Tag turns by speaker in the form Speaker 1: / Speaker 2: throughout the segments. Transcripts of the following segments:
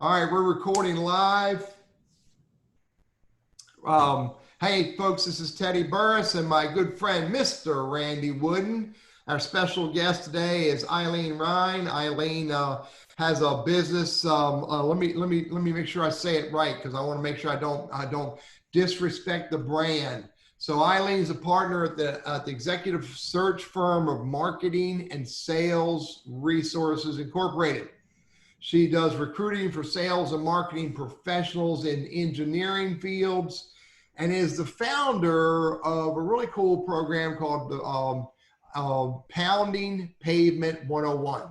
Speaker 1: All right, we're recording live. Hey, folks, this is Teddy Burris and my good friend, Mr. Randy Wooden. Our special guest today is Ilene Rein. Ilene has a business. Let me make sure I say it right because I want to make sure I don't disrespect the brand. So Ilene is a partner at the executive search firm of Marketing and Sales Resources Incorporated. She does recruiting for sales and marketing professionals in engineering fields and is the founder of a really cool program called Pounding Pavement 101.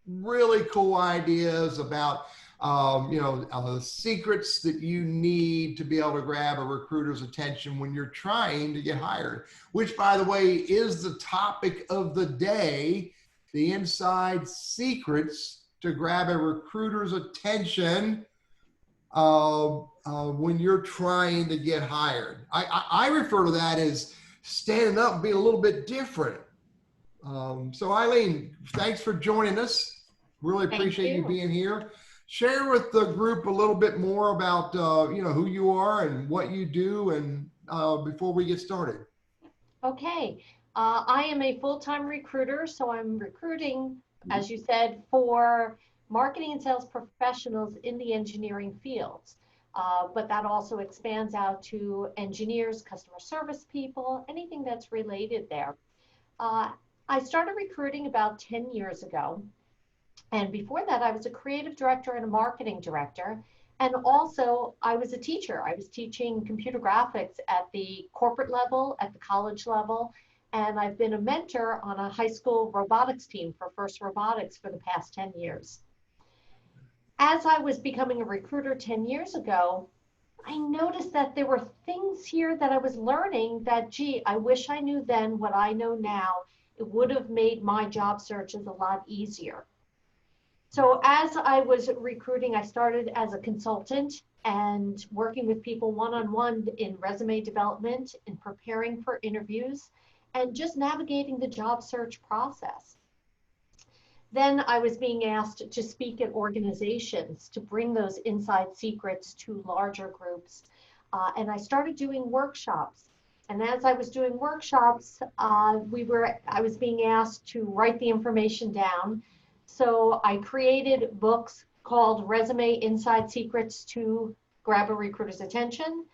Speaker 1: Really cool ideas about the secrets that you need to be able to grab a recruiter's attention when you're trying to get hired, which, by the way, is the topic of the day, the inside secrets to grab a recruiter's attention when you're trying to get hired. I refer to that as standing up and being a little bit different. So Ilene, thanks for joining us. Really appreciate you being here. Share with the group a little bit more about who you are and what you do, and before we get started.
Speaker 2: Okay, I am a full-time recruiter, so I'm recruiting, as you said, for marketing and sales professionals in the engineering fields. But that also expands out to engineers, customer service people, anything that's related there. I started recruiting about 10 years ago. And before that, I was a creative director and a marketing director. And also, I was a teacher. I was teaching computer graphics at the corporate level, at the college level. And I've been a mentor on a high school robotics team for FIRST Robotics for the past 10 years. As I was becoming a recruiter 10 years ago, I noticed that there were things here that I was learning that, gee, I wish I knew then what I know now. It would have made my job searches a lot easier. So as I was recruiting, I started as a consultant and working with people one-on-one in resume development and preparing for interviews and just navigating the job search process. Then I was being asked to speak at organizations to bring those inside secrets to larger groups. And I started doing workshops. And as I was doing workshops, I was being asked to write the information down. So I created books called Resume Inside Secrets to Grab a Recruiter's Attention.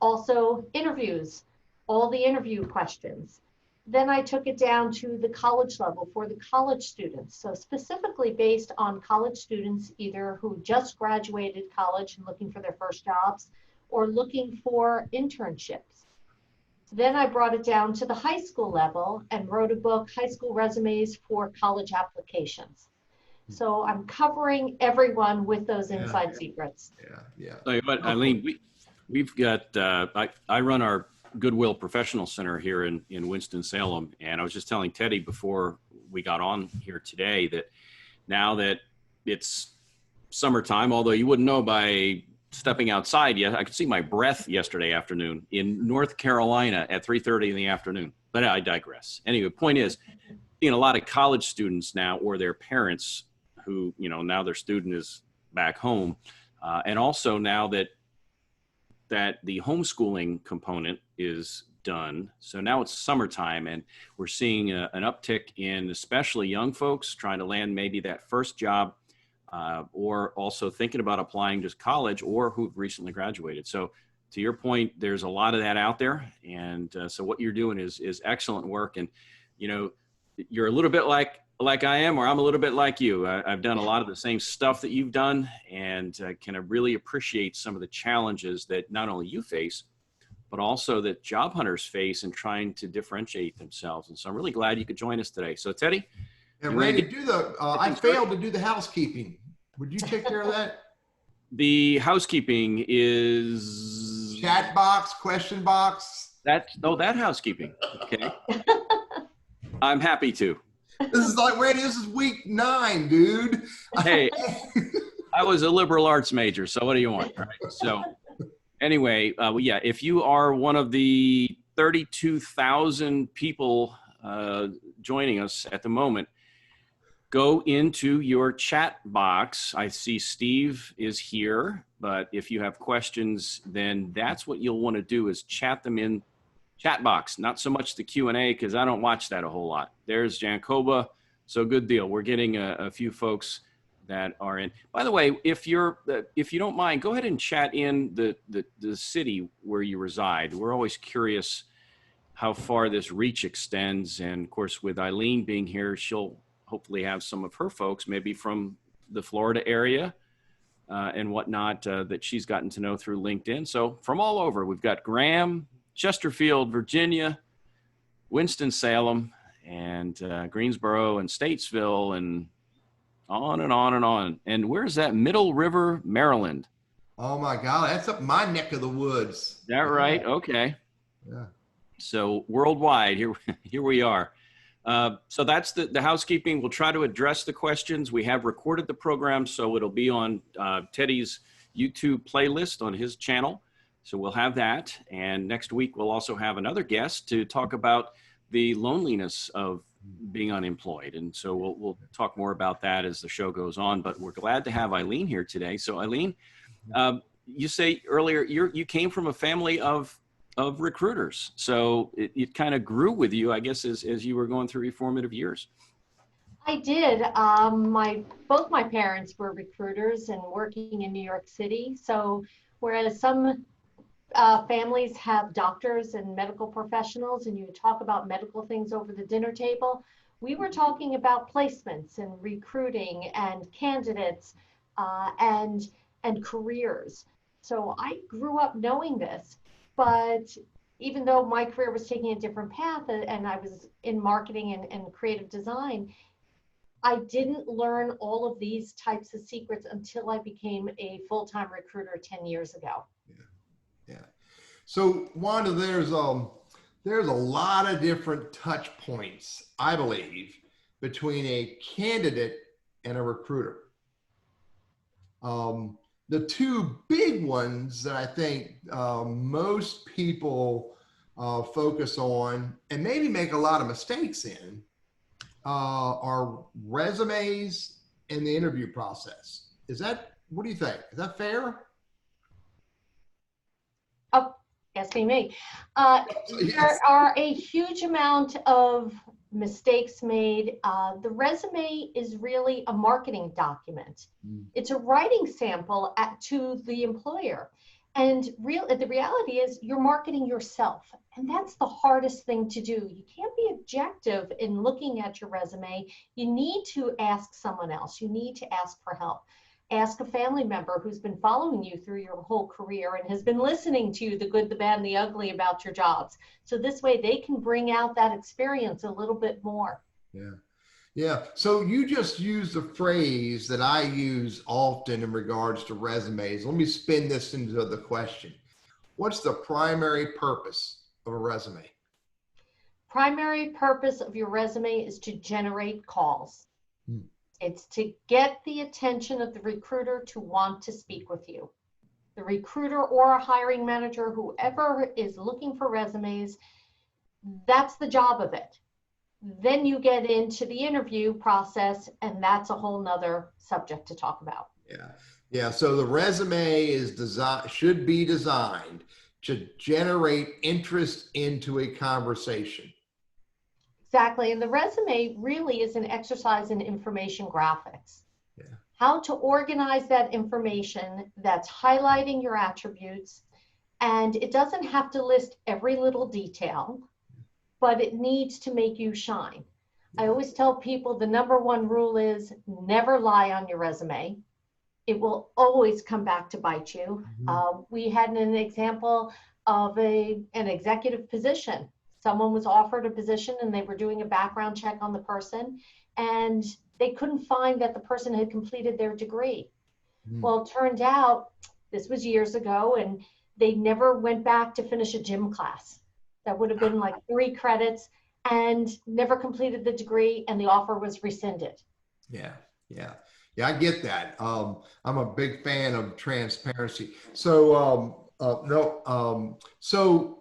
Speaker 2: Also interviews, all the interview questions. Then I took it down to the college level for the college students. So specifically based on college students, either who just graduated college and looking for their first jobs or looking for internships. Then I brought it down to the high school level and wrote a book, High School Resumes for College Applications. So I'm covering everyone with those inside secrets.
Speaker 1: Yeah.
Speaker 3: Tell you what, Ilene, we've got, I run our Goodwill Professional Center here in Winston-Salem. And I was just telling Teddy before we got on here today that now that it's summertime, although you wouldn't know by stepping outside yet, I could see my breath yesterday afternoon in North Carolina at 3:30 in the afternoon, but I digress. Anyway, point is, seeing a lot of college students now or their parents who, now their student is back home. And also now that the homeschooling component is done. So now it's summertime and we're seeing an uptick in especially young folks trying to land maybe that first job or also thinking about applying to college or who've recently graduated. So to your point, there's a lot of that out there. And so what you're doing is excellent work. And, you're a little bit like I am, or I'm a little bit like you. I've done a lot of the same stuff that you've done and can really appreciate some of the challenges that not only you face, but also that job hunters face in trying to differentiate themselves. And so I'm really glad you could join us today. So Teddy?
Speaker 1: And Randy, I failed to do the housekeeping. Would you take care of that?
Speaker 3: The housekeeping is...
Speaker 1: Chat box, question box.
Speaker 3: That housekeeping. Okay. I'm happy to.
Speaker 1: This is like, Randy, this is week 9, dude.
Speaker 3: Hey, I was a liberal arts major, so what do you want? Right? So anyway, yeah, if you are one of the 32,000 people joining us at the moment, go into your chat box. I see Steve is here, but if you have questions, then that's what you'll want to do is chat them in chat box, not so much the Q&A because I don't watch that a whole lot. There's Jankoba. So good deal. We're getting a few folks that are in. By the way, if you don't mind, go ahead and chat in the city where you reside. We're always curious how far this reach extends. And of course, with Ilene being here, she'll hopefully have some of her folks, maybe from the Florida area and whatnot, that she's gotten to know through LinkedIn. So from all over, we've got Graham, Chesterfield, Virginia, Winston-Salem, and Greensboro and Statesville, and on and on and on. And where's that? Middle River, Maryland.
Speaker 1: Oh my God, that's up my neck of the woods.
Speaker 3: Is that right? Okay.
Speaker 1: Yeah.
Speaker 3: So worldwide, here we are. So that's the housekeeping. We'll try to address the questions. We have recorded the program, so it'll be on Teddy's YouTube playlist on his channel. So we'll have that. And next week, we'll also have another guest to talk about the loneliness of being unemployed. And so we'll talk more about that as the show goes on. But we're glad to have Ilene here today. So Ilene, you say earlier you came from a family of recruiters. So it kind of grew with you, I guess, as you were going through your formative years.
Speaker 2: I did. Both my parents were recruiters and working in New York City. So whereas some families have doctors and medical professionals and you talk about medical things over the dinner table, we were talking about placements and recruiting and candidates and careers. So I grew up knowing this. But even though my career was taking a different path and I was in marketing and creative design, I didn't learn all of these types of secrets until I became a full-time recruiter 10 years ago.
Speaker 1: Yeah. So Wanda, there's a lot of different touch points, I believe, between a candidate and a recruiter. The two big ones that I think most people focus on and maybe make a lot of mistakes in are resumes and the interview process. What do you think? Is that fair?
Speaker 2: Oh, asking me. There are a huge amount of mistakes made. The resume is really a marketing document. It's a writing sample to the employer. And the reality is you're marketing yourself. And that's the hardest thing to do. You can't be objective in looking at your resume. You need to ask someone else. You need to ask for help. Ask a family member who's been following you through your whole career and has been listening to you, the good, the bad, and the ugly about your jobs. So this way they can bring out that experience a little bit more.
Speaker 1: Yeah. So you just used a phrase that I use often in regards to resumes. Let me spin this into the question. What's the primary purpose of a resume?
Speaker 2: Primary purpose of your resume is to generate calls. It's to get the attention of the recruiter to want to speak with you. The recruiter or a hiring manager, whoever is looking for resumes, that's the job of it. Then you get into the interview process, and that's a whole nother subject to talk about.
Speaker 1: Yeah. So the resume should be designed to generate interest into a conversation.
Speaker 2: Exactly. And the resume really is an exercise in information graphics. How to organize that information that's highlighting your attributes. And it doesn't have to list every little detail, but it needs to make you shine. I always tell people the number one rule is never lie on your resume. It will always come back to bite you. We had an example of an executive position. Someone was offered a position and they were doing a background check on the person and they couldn't find that the person had completed their degree. Well, it turned out this was years ago and they never went back to finish a gym class. That would have been like 3 credits and never completed the degree and the offer was rescinded.
Speaker 1: Yeah, I get that. I'm a big fan of transparency. So, so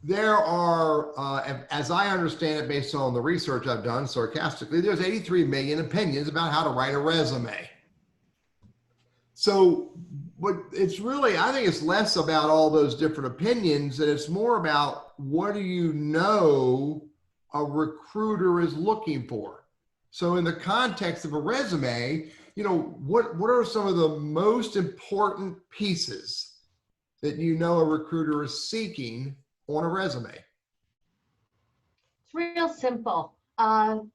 Speaker 1: there are, as I understand it, based on the research I've done sarcastically, there's 83 million opinions about how to write a resume. So, but it's really, I think it's less about all those different opinions, and it's more about what do you know a recruiter is looking for. So in the context of a resume, you know, what are some of the most important pieces that you know a recruiter is seeking on a resume?
Speaker 2: It's real simple.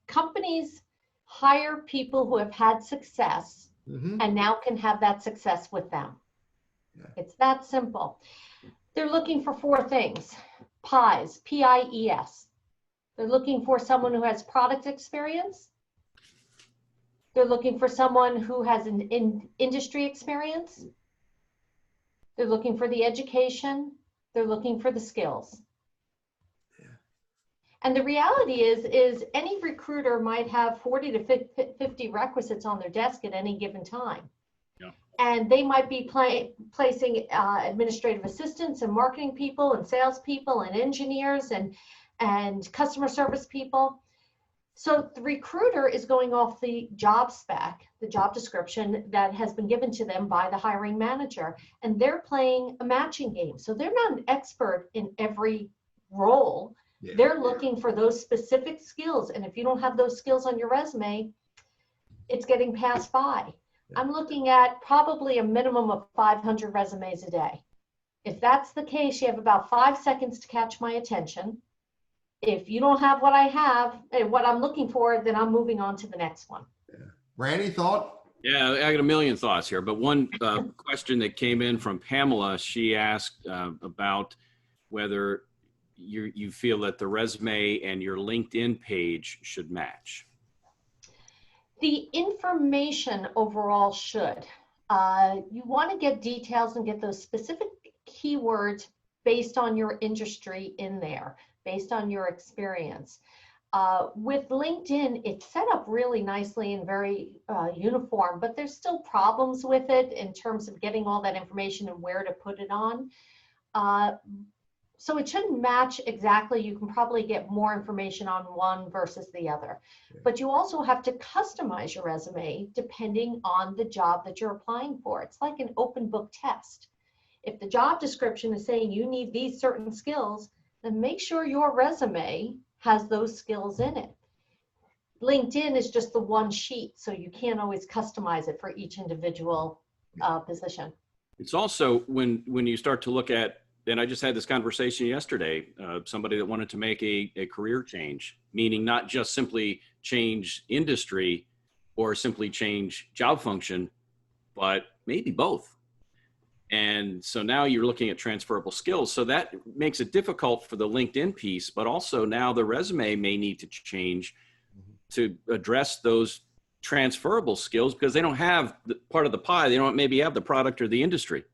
Speaker 2: Companies hire people who have had success and now can have that success with them. Yeah. It's that simple. They're looking for four things. PIES, P-I-E-S. They're looking for someone who has product experience. They're looking for someone who has an industry experience. They're looking for the education. They're looking for the skills. Yeah. And the reality is any recruiter might have 40 to 50 requisites on their desk at any given time. Yeah. And they might be placing administrative assistants and marketing people and salespeople and engineers and customer service people. So the recruiter is going off the job spec, the job description that has been given to them by the hiring manager, and they're playing a matching game. So they're not an expert in every role. Yeah. They're looking for those specific skills. And if you don't have those skills on your resume, it's getting passed by. Yeah. I'm looking at probably a minimum of 500 resumes a day. If that's the case, you have about 5 seconds to catch my attention. If you don't have what I have, what I'm looking for, then I'm moving on to the next one.
Speaker 1: Yeah. Randy, thought?
Speaker 3: Yeah, I got a million thoughts here, but one question that came in from Pamela, she asked about whether you feel that the resume and your LinkedIn page should match.
Speaker 2: The information overall should. You want to get details and get those specific keywords based on your industry in there, based on your experience. With LinkedIn, it's set up really nicely and very uniform, but there's still problems with it in terms of getting all that information and where to put it on. So it shouldn't match exactly. You can probably get more information on one versus the other. But you also have to customize your resume depending on the job that you're applying for. It's like an open book test. If the job description is saying you need these certain skills, then make sure your resume has those skills in it. LinkedIn is just the one sheet, so you can't always customize it for each individual position.
Speaker 3: It's also when you start to look at, and I just had this conversation yesterday, somebody that wanted to make a career change, meaning not just simply change industry or simply change job function, but maybe both. And so now you're looking at transferable skills. So that makes it difficult for the LinkedIn piece, but also now the resume may need to change to address those transferable skills because they don't have the part of the pie. They don't maybe have the product or the industry.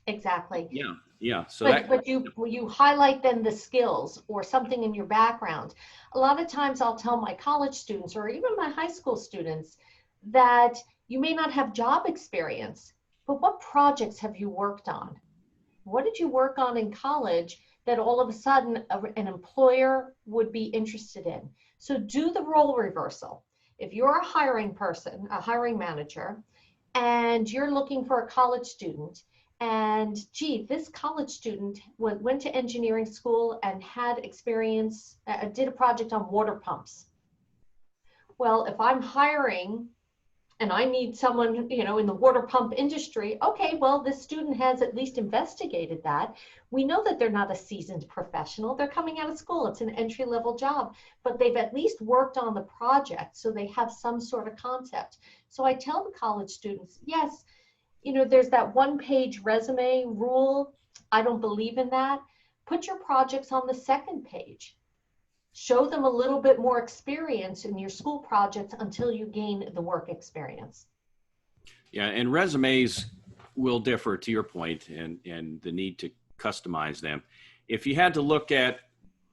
Speaker 2: Exactly.
Speaker 3: Yeah. Yeah. So
Speaker 2: but you highlight then the skills or something in your background. A lot of times I'll tell my college students or even my high school students that you may not have job experience, but what projects have you worked on? What did you work on in college that all of a sudden an employer would be interested in? So do the role reversal. If you're a hiring person, a hiring manager, and you're looking for a college student, and gee, this college student went to engineering school and had experience, did a project on water pumps. Well, if I'm hiring and I need someone, you know, in the water pump industry, okay, well, this student has at least investigated that. We know that they're not a seasoned professional. They're coming out of school. It's an entry-level job, but they've at least worked on the project, so they have some sort of concept. So I tell the college students, yes, you know, there's that one-page resume rule. I don't believe in that. Put your projects on the second page. Show them a little bit more experience in your school projects until you gain the work experience.
Speaker 3: Yeah, and resumes will differ to your point and the need to customize them. If you had to look at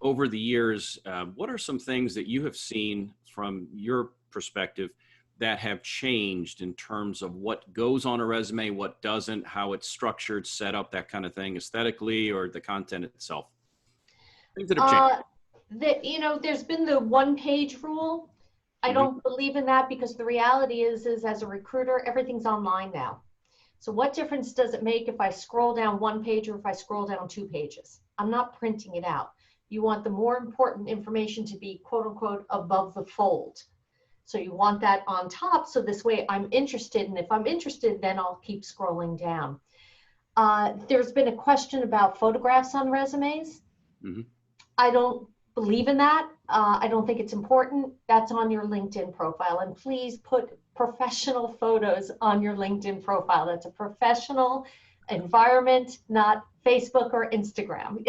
Speaker 3: over the years, what are some things that you have seen from your perspective that have changed in terms of what goes on a resume, what doesn't, how it's structured, set up, that kind of thing, aesthetically or the content itself? Things that have changed.
Speaker 2: There's been the one-page rule. I don't believe in that because the reality is as a recruiter, everything's online now. So what difference does it make if I scroll down one page or if I scroll down 2 pages? I'm not printing it out. You want the more important information to be quote unquote above the fold. So you want that on top. So this way I'm interested. And if I'm interested, then I'll keep scrolling down. There's been a question about photographs on resumes. I don't believe in that. I don't think it's important. That's on your LinkedIn profile. And please put professional photos on your LinkedIn profile. That's a professional environment, not Facebook or Instagram.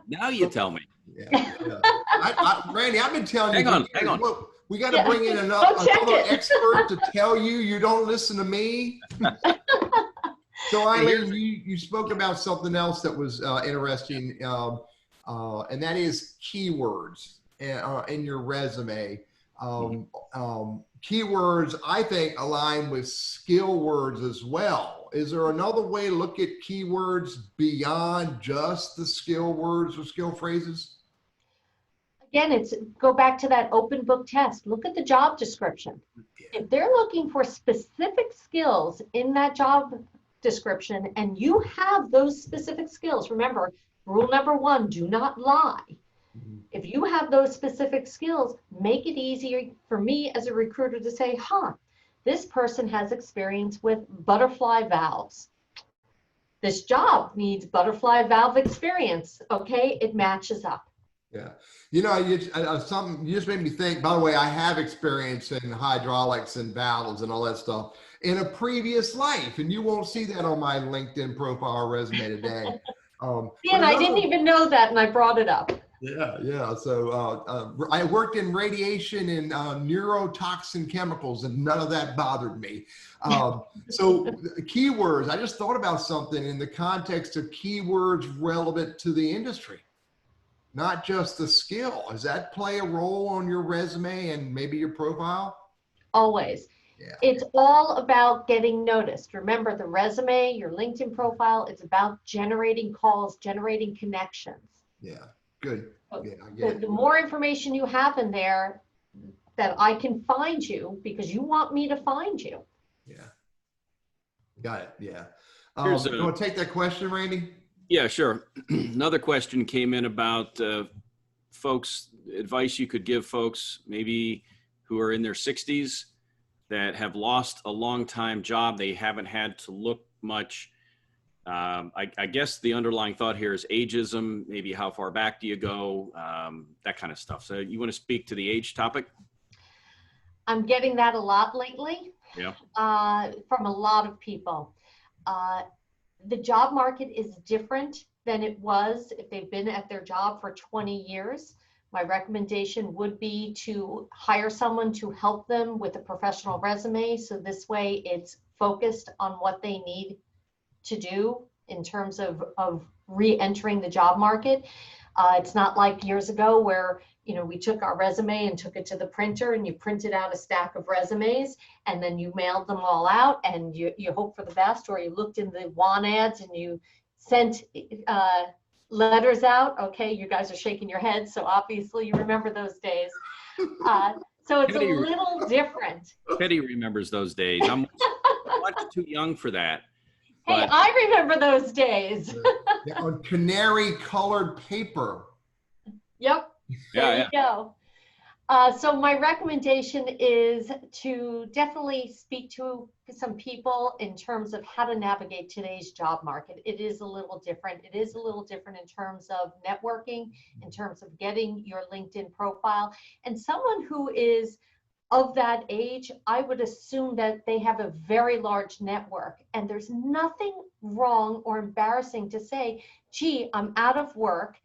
Speaker 3: Now you tell me.
Speaker 1: Yeah. Randy, I've been telling you.
Speaker 3: Hang on.
Speaker 1: Look, we got to bring in another expert to tell you you don't listen to me. So Eileen, you spoke about something else that was interesting, and that is keywords in your resume. Keywords, I think, align with skill words as well. Is there another way to look at keywords beyond just the skill words or skill phrases?
Speaker 2: Again, go back to that open book test. Look at the job description. If they're looking for specific skills in that job description and you have those specific skills, remember, rule number 1, do not lie. If you have those specific skills, make it easier for me as a recruiter to say, this person has experience with butterfly valves. This job needs butterfly valve experience. Okay, it matches up.
Speaker 1: Yeah. You just made me think, by the way, I have experience in hydraulics and valves and all that stuff in a previous life, and you won't see that on my LinkedIn profile or resume today.
Speaker 2: And I didn't even know that, and I brought it up.
Speaker 1: Yeah. So I worked in radiation and neurotoxin chemicals, and none of that bothered me. So keywords, I just thought about something in the context of keywords relevant to the industry, not just the skill. Does that play a role on your resume and maybe your profile?
Speaker 2: Always. Yeah. It's all about getting noticed. Remember, the resume, your LinkedIn profile, it's about generating calls, generating connections.
Speaker 1: Yeah. Good.
Speaker 2: The more information you have in there that I can find you because you want me to find you.
Speaker 1: Yeah. Got it. Yeah. You want to take that question, Randy?
Speaker 3: Yeah, sure. Another question came in about folks, advice you could give folks maybe who are in their 60s that have lost a long time job. They haven't had to look much. I guess the underlying thought here is ageism, maybe how far back do you go, that kind of stuff. So you want to speak to the age topic?
Speaker 2: I'm getting that a lot lately.
Speaker 3: Yeah.
Speaker 2: From a lot of people. The job market is different than it was if they've been at their job for 20 years. My recommendation would be to hire someone to help them with a professional resume. So this way it's focused on what they need to do in terms of re-entering the job market. It's not like years ago where, we took our resume and took it to the printer and you printed out a stack of resumes and then you mailed them all out and you hope for the best, or you looked in the want ads and you sent letters out. Okay, you guys are shaking your heads, so obviously you remember those days. So it's a little different.
Speaker 3: Teddy remembers those days. I'm much too young for that.
Speaker 2: Hey, I remember those days.
Speaker 1: On canary colored paper.
Speaker 2: Yep. There you go. So my recommendation is to definitely speak to some people in terms of how to navigate today's job market. It is a little different. It is a little different in terms of networking, in terms of getting your LinkedIn profile. And someone who is of that age, I would assume that they have a very large network, and there's nothing wrong or embarrassing to say, gee, I'm out of work.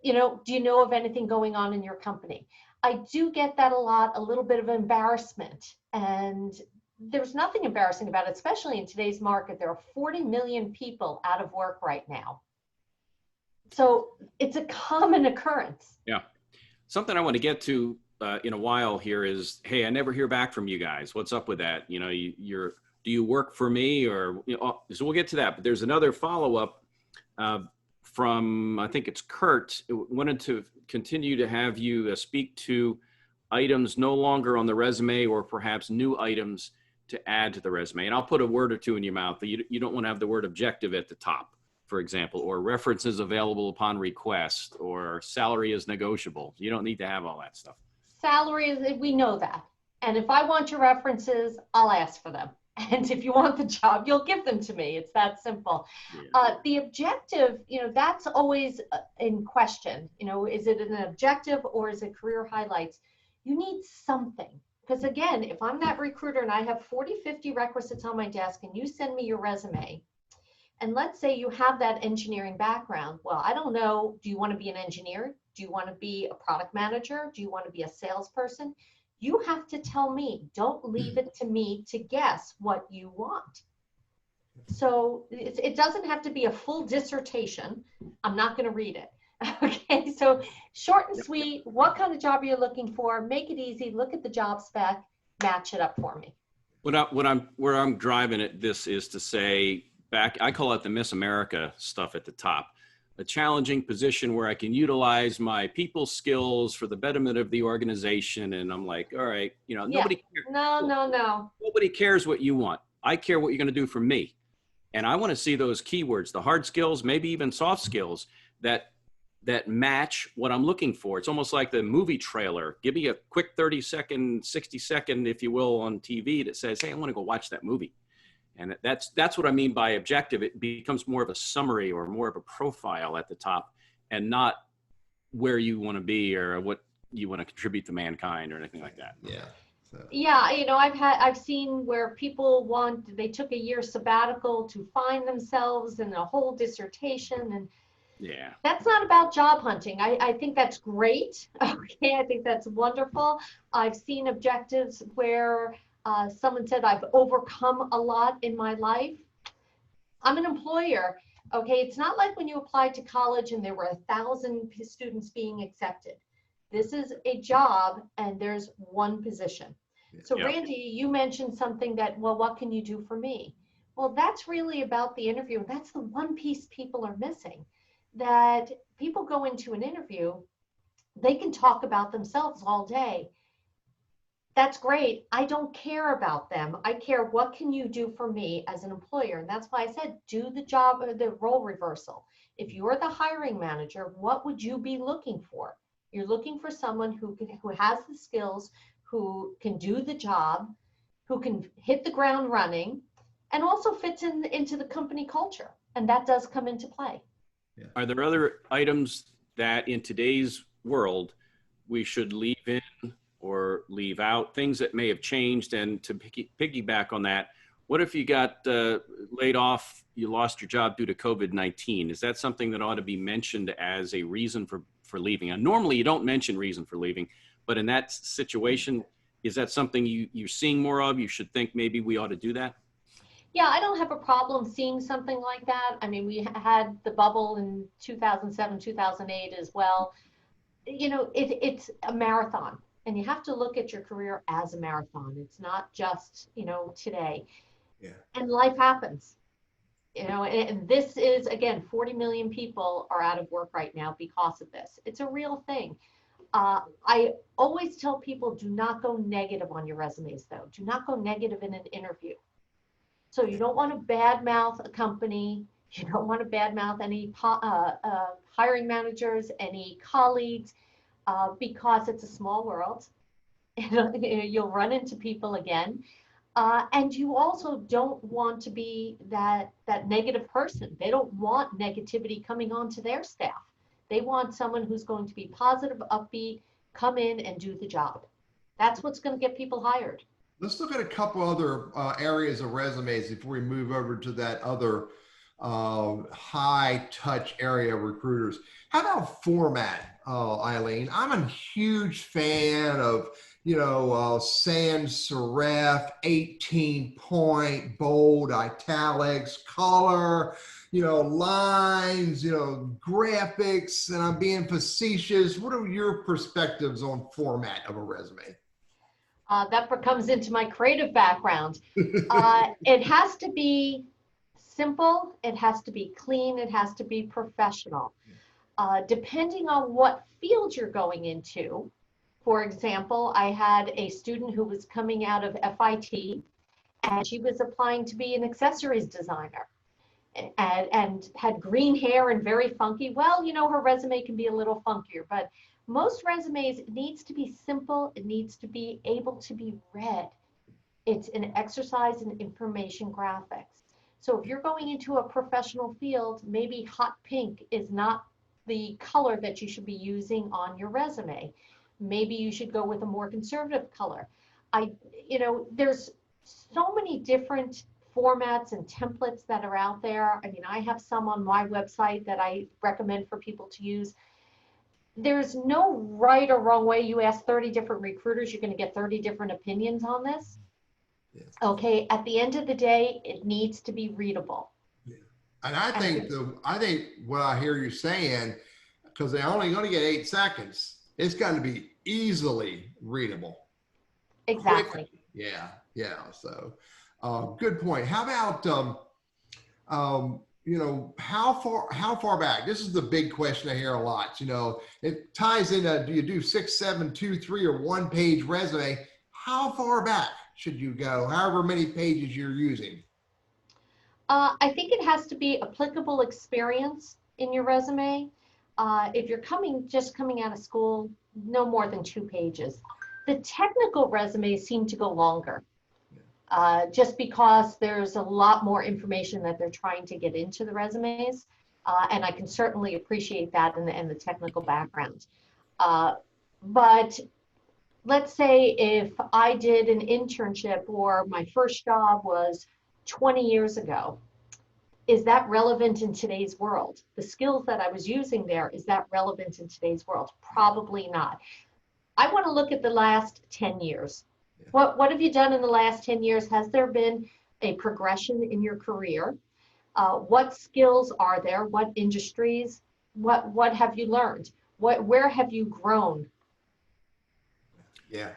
Speaker 2: Do you know of anything going on in your company? I do get that a lot, a little bit of embarrassment, and there's nothing embarrassing about it, especially in today's market. There are 40 million people out of work right now. So it's a common occurrence.
Speaker 3: Yeah. Something I want to get to in a while here is, hey, I never hear back from you guys. What's up with that? Do you work for me? Or, so we'll get to that. But there's another follow-up. from, I think it's Kurt, wanted to continue to have you speak to items no longer on the resume, or perhaps new items to add to the resume. And I'll put a word or two in your mouth. You don't want to have the word objective at the top, for example, or references available upon request, or salary is negotiable. You don't need to have all that stuff.
Speaker 2: Salary is, we know that. And if I want your references, I'll ask for them. And if you want the job, you'll give them to me. It's that simple. Yeah. The objective, that's always in question. Is it an objective or is it career highlights? You need something. Because again, if I'm that recruiter and I have 40, 50 requisites on my desk and you send me your resume, and let's say you have that engineering background. Well, I don't know, do you want to be an engineer? Do you want to be a product manager? Do you want to be a salesperson? You have to tell me. Don't leave it to me to guess what you want. So it doesn't have to be a full dissertation. I'm not going to read it. Okay, so short and sweet. What kind of job are you looking for? Make it easy. Look at the job spec. Match it up for me.
Speaker 3: Where I'm driving at this is to say, I call it the Miss America stuff at the top. A challenging position where I can utilize my people skills for the betterment of the organization. And I'm like, all right, nobody cares.
Speaker 2: No.
Speaker 3: Nobody cares what you want. I care what you're going to do for me. And I want to see those keywords, the hard skills, maybe even soft skills that match what I'm looking for. It's almost like the movie trailer. Give me a quick 30-second, 60-second, if you will, on TV that says, hey, I want to go watch that movie. And that's what I mean by objective. It becomes more of a summary or more of a profile at the top, and not where you want to be or what you want to contribute to mankind or anything like that.
Speaker 1: Yeah. So.
Speaker 2: Yeah, I've seen where people they took a year sabbatical to find themselves in a whole dissertation, and
Speaker 3: yeah,
Speaker 2: that's not about job hunting. I think that's great. Okay, I think that's wonderful. I've seen objectives where someone said, I've overcome a lot in my life. I'm an employer. Okay, it's not like when you applied to college and there were 1,000 students being accepted. This is a job and there's one position. So
Speaker 3: yeah.
Speaker 2: Randy, you mentioned something that, well, what can you do for me? Well, that's really about the interview. That's the one piece people are missing. That people go into an interview, they can talk about themselves all day. That's great. I don't care about them. I care, what can you do for me as an employer? And that's why I said, do the job or the role reversal. If you're the hiring manager, what would you be looking for? You're looking for someone who has the skills, who can do the job, who can hit the ground running, and also fits into the company culture. And that does come into play.
Speaker 3: Yeah. Are there other items that in today's world we should leave in or leave out, things that may have changed? And to piggyback on that, what if you got laid off, you lost your job due to COVID-19? Is that something that ought to be mentioned as a reason for leaving? And normally you don't mention reason for leaving, but in that situation, is that something you're seeing more of? You should think maybe we ought to do that?
Speaker 2: Yeah, I don't have a problem seeing something like that. I mean, we had the bubble in 2007, 2008 as well. It's a marathon, and you have to look at your career as a marathon. It's not just, today.
Speaker 1: Yeah. And
Speaker 2: life happens. And this is, again, 40 million people are out of work right now because of this. It's a real thing. I always tell people, do not go negative on your resumes, though. Do not go negative in an interview. So you don't want to badmouth a company. You don't want to badmouth any hiring managers, any colleagues, because it's a small world. You'll run into people again. And you also don't want to be that negative person. They don't want negativity coming onto their staff. They want someone who's going to be positive, upbeat, come in and do the job. That's what's going to get people hired.
Speaker 1: Let's look at a couple other areas of resumes before we move over to that other high touch area of recruiters. How about format, Ilene? I'm a huge fan of, sans serif, 18-point, bold, italics, color, lines, graphics, and I'm being facetious. What are your perspectives on format of a resume?
Speaker 2: That comes into my creative background. It has to be simple, it has to be clean, it has to be professional. Depending on what field you're going into, for example, I had a student who was coming out of FIT and she was applying to be an accessories designer and had green hair and very funky. Well, you know, her resume can be a little funkier, but most resumes, it needs to be simple. It needs to be able to be read. It's an exercise in information graphics. So if you're going into a professional field, maybe hot pink is not the color that you should be using on your resume. Maybe you should go with a more conservative color. You know, there's so many different formats and templates that are out there. I mean, I have some on my website that I recommend for people to use. There's no right or wrong way. You ask 30 different recruiters, you're going to get 30 different opinions on this.
Speaker 1: Yes.
Speaker 2: Okay, at the end of the day, it needs to be readable.
Speaker 1: Yeah. And I think what I hear you saying, because they're only going to get 8 seconds, it's going to be easily readable.
Speaker 2: Exactly.
Speaker 1: Quickly. Yeah. So, good point. How about, you know, how far back? This is the big question I hear a lot. You know, it ties in. Do you do 6, 7, 2, 3, or 1 page resume? How far back should you go? However many pages you're using.
Speaker 2: I think it has to be applicable experience in your resume. If you're just coming out of school, no more than 2 pages. The technical resumes seem to go longer, just because there's a lot more information that they're trying to get into the resumes. And I can certainly appreciate that and the technical background. But let's say if I did an internship or my first job was 20 years ago, is that relevant in today's world? The skills that I was using there, is that relevant in today's world? Probably not. I want to look at the last 10 years. Yeah. What have you done in the last 10 years? Has there been a progression in your career? What skills are there? What industries? What have you learned? Where have you grown?
Speaker 3: Yeah,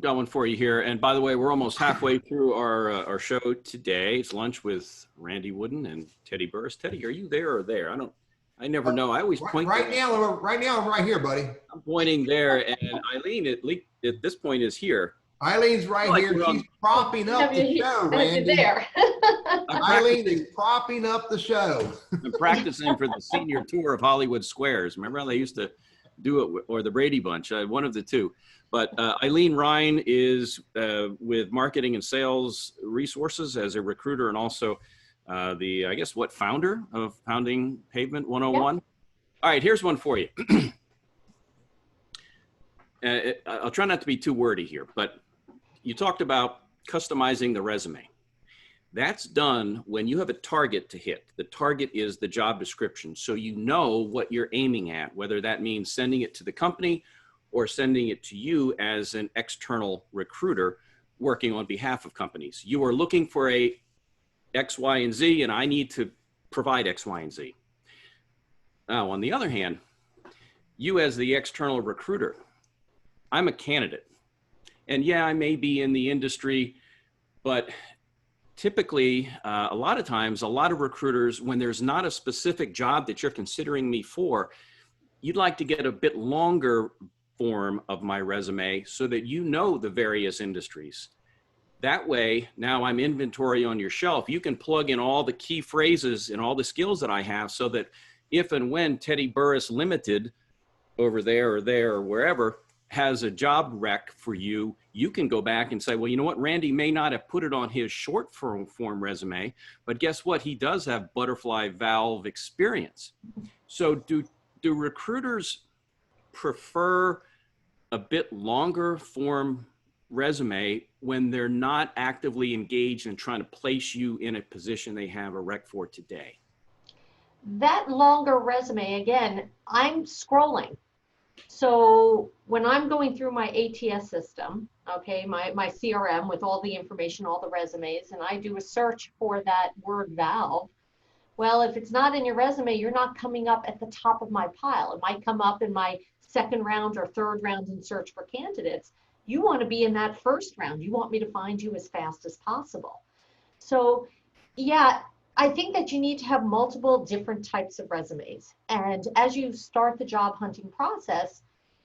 Speaker 3: got one for you here. And by the way, we're almost halfway through our show today. It's lunch with Randy Wooden and Teddy Burris. Teddy, are you there or there? I never know. I always point
Speaker 1: right now. I'm right here, buddy.
Speaker 3: I'm pointing there, and Eileen at this point is here.
Speaker 1: Eileen's right here. She's propping up the show, Randy.
Speaker 2: There.
Speaker 1: Eileen is propping up the show.
Speaker 3: I'm practicing for the senior tour of Hollywood Squares. Remember how they used to do it, or the Brady Bunch? One of the two. But Ilene Rein is with Marketing and Sales Resources as a recruiter, and also founder of Founding Pavement 101. Yep. All right, here's one for you. I'll try not to be too wordy here, but you talked about customizing the resume. That's done when you have a target to hit. The target is the job description. So you know what you're aiming at, whether that means sending it to the company or sending it to you as an external recruiter working on behalf of companies. You are looking for a X, Y, and Z, and I need to provide X, Y, and Z. Now, on the other hand, you as the external recruiter, I'm a candidate. And yeah, I may be in the industry, but typically, a lot of times, a lot of recruiters, when there's not a specific job that you're considering me for, you'd like to get a bit longer form of my resume so that you know the various industries. That way, now I'm inventory on your shelf. You can plug in all the key phrases and all the skills that I have so that if and when Teddy Burris Limited over there or wherever has a job rec for you, you can go back and say, well, you know what? Randy may not have put it on his short form resume, but guess what? He does have butterfly valve experience. So do recruiters prefer a bit longer form resume when they're not actively engaged in trying to place you in a position they have a rec for today?
Speaker 2: That longer resume, again, I'm scrolling. So when I'm going through my ATS system, okay, my CRM with all the information, all the resumes, and I do a search for that word valve, well, if it's not in your resume, you're not coming up at the top of my pile. It might come up in my second round or third round in search for candidates. You want to be in that first round. You want me to find you as fast as possible. So yeah, I think that you need to have multiple different types of resumes. And as you start the job hunting process,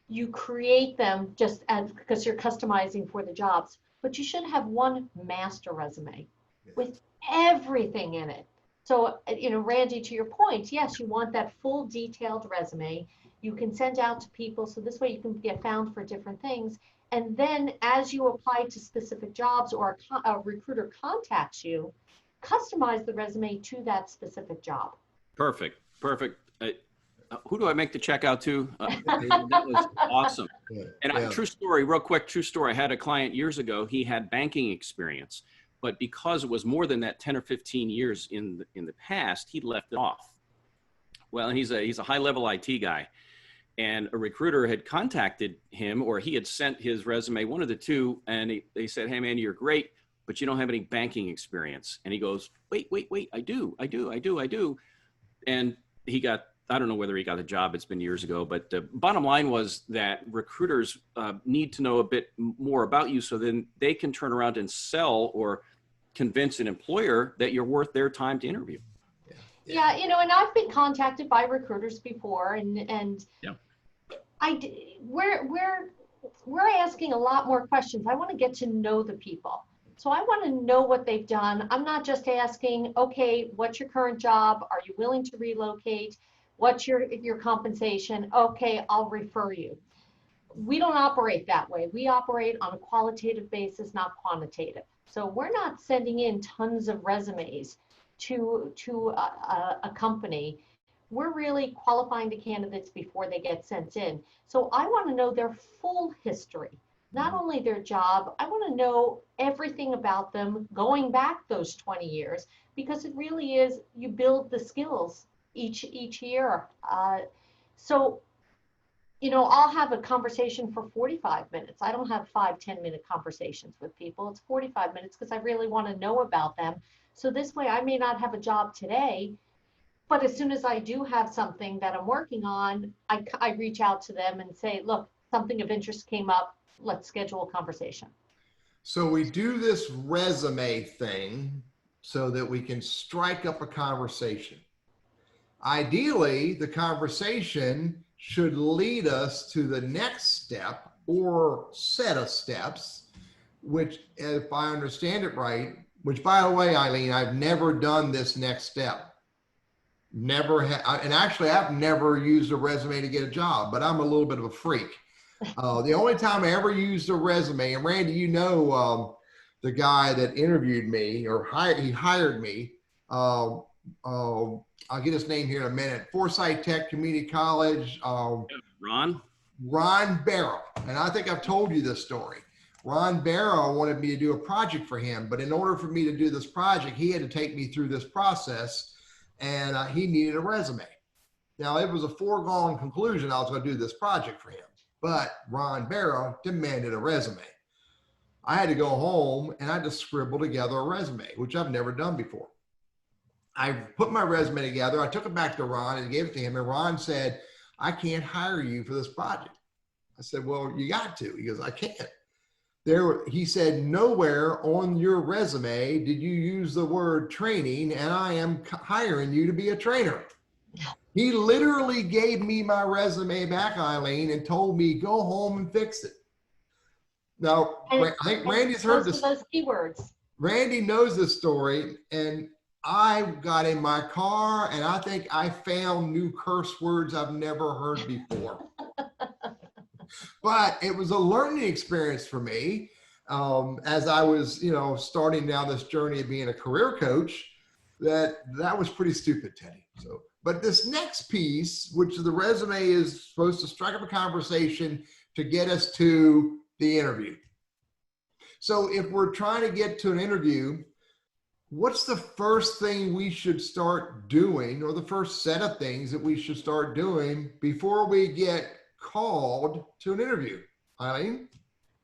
Speaker 2: you create them just as because you're customizing for the jobs, but you should have one master resume with everything in it. So, Randy, to your point, yes, you want that full detailed resume. You can send out to people so this way you can get found for different things. And then as you apply to specific jobs or a recruiter contacts you, customize the resume to that specific job.
Speaker 3: Perfect. Perfect. Who do I make the check out to? That was awesome.
Speaker 1: Yeah.
Speaker 3: And
Speaker 1: Yeah.
Speaker 3: true story, real quick, true story. I had a client years ago. He had banking experience, but because it was more than that 10 or 15 years in the past, he left it off. Well, and he's a high level IT guy, and a recruiter had contacted him, or he had sent his resume, one of the two, and they said, "Hey man, you're great, but you don't have any banking experience." And he goes, "Wait, I do. And he got, I don't know whether he got a job, it's been years ago, but the bottom line was that recruiters need to know a bit more about you so then they can turn around and sell or convince an employer that you're worth their time to interview.
Speaker 2: Yeah, and I've been contacted by recruiters before, and
Speaker 3: Yeah.
Speaker 2: we're asking a lot more questions. I want to get to know the people. So I want to know what they've done. I'm not just asking, okay, what's your current job? Are you willing to relocate? What's your compensation? Okay, I'll refer you. We don't operate that way. We operate on a qualitative basis, not quantitative. So we're not sending in tons of resumes to a company. We're really qualifying the candidates before they get sent in. So I want to know their full history, not only their job. I want to know everything about them going back those 20 years, because it really is, you build the skills each year. So, I'll have a conversation for 45 minutes. I don't have 5-10 minute conversations with people. It's 45 minutes because I really want to know about them. So this way I may not have a job today, but as soon as I do have something that I'm working on, I reach out to them and say, look, something of interest came up. Let's schedule a conversation.
Speaker 1: So we do this resume thing so that we can strike up a conversation. Ideally, the conversation should lead us to the next step or set of steps, which, if I understand it right, which, by the way, Ilene, I've never done this next step. And actually I've never used a resume to get a job, but I'm a little bit of a freak. The only time I ever used a resume, and Randy, the guy that interviewed me or he hired me, I'll get his name here in a minute. Forsyth Tech Community College.
Speaker 3: Ron
Speaker 1: Barrow. And I think I've told you this story. Ron Barrow wanted me to do a project for him, but in order for me to do this project, he had to take me through this process, and he needed a resume. Now, it was a foregone conclusion I was going to do this project for him, but Ron Barrow demanded a resume. I had to go home and I had to scribble together a resume, which I've never done before. I put my resume together. I took it back to Ron and gave it to him. And Ron said, "I can't hire you for this project." I said, "Well, you got to." He goes, "I can't." He said, "Nowhere on your resume did you use the word training, and I am hiring you to be a trainer." He literally gave me my resume back, Ilene, and told me, "Go home and fix it." Now, I think Randy's heard this.
Speaker 2: Those keywords.
Speaker 1: Randy knows this story, and I got in my car and I think I found new curse words I've never heard before. But it was a learning experience for me as I was, starting down this journey of being a career coach. That was pretty stupid, Teddy. So, but this next piece, which the resume is supposed to strike up a conversation to get us to the interview. So if we're trying to get to an interview, what's the first thing we should start doing, or the first set of things that we should start doing before we get called to an interview? Ilene?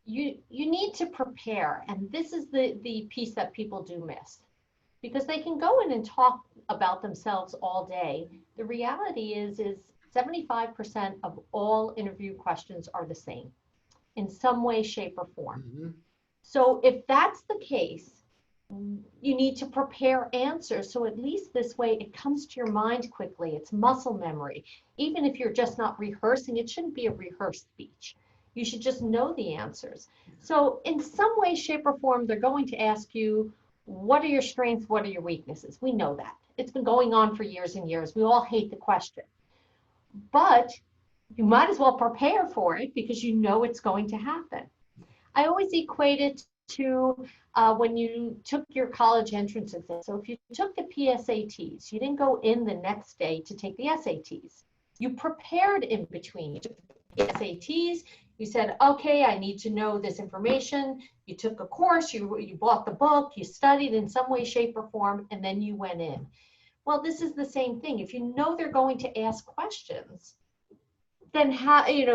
Speaker 2: You need to prepare, and this is the piece that people do miss, because they can go in and talk about themselves all day. The reality is 75% of all interview questions are the same in some way, shape, or form. Mm-hmm. So if that's the case, You need to prepare answers. So at least this way it comes to your mind quickly. It's muscle memory. Even if you're just not rehearsing, it shouldn't be a rehearsed speech. You should just know the answers. So in some way, shape, or form, they're going to ask you, what are your strengths? What are your weaknesses? We know that. It's been going on for years and years. We all hate the question. But you might as well prepare for it because you know it's going to happen. I always equate it to when you took your college entrance exam. So if you took the PSATs, you didn't go in the next day to take the SATs. You prepared in between. You took the SATs, you said, okay, I need to know this information. You took a course, you bought the book, you studied in some way, shape, or form, and then you went in. Well, this is the same thing. If you know they're going to ask questions, then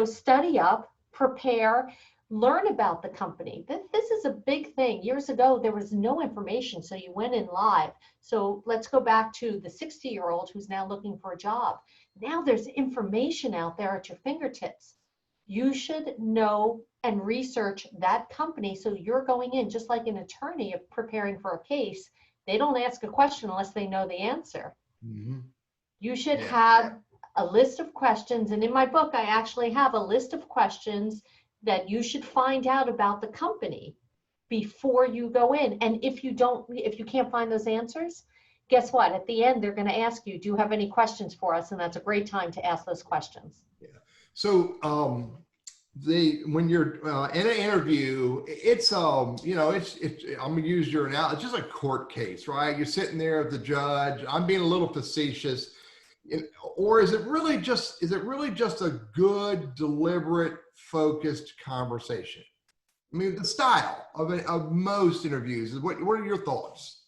Speaker 2: study up, prepare, learn about the company. This is a big thing. Years ago, there was no information, so you went in live. So let's go back to the 60-year-old who's now looking for a job. Now there's information out there at your fingertips. You should know and research that company. So you're going in, just like an attorney preparing for a case. They don't ask a question unless they know the answer.
Speaker 1: Mm-hmm.
Speaker 2: You should have a list of questions. And in my book, I actually have a list of questions that you should find out about the company before you go in. And if you can't find those answers, guess what? At the end, they're going to ask you, do you have any questions for us? And that's a great time to ask those questions.
Speaker 1: Yeah. So when you're in an interview, it's I'm gonna use your analogy. It's just a court case, right? You're sitting there with the judge. I'm being a little facetious, or is it really just a good, deliberate, focused conversation? I mean, the style of most interviews. What are your thoughts?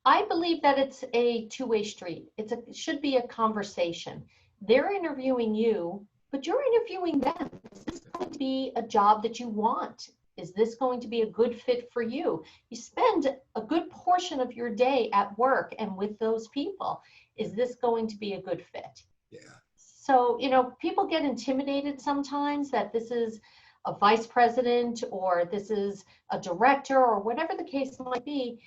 Speaker 2: I believe that it's a two-way street. It should be a conversation. They're interviewing you, but you're interviewing them. Is this going to be a job that you want? Is this going to be a good fit for you? You spend a good portion of your day at work and with those people. Is this going to be a good fit?
Speaker 1: Yeah.
Speaker 2: So, people get intimidated sometimes that this is a vice president or this is a director or whatever the case might be.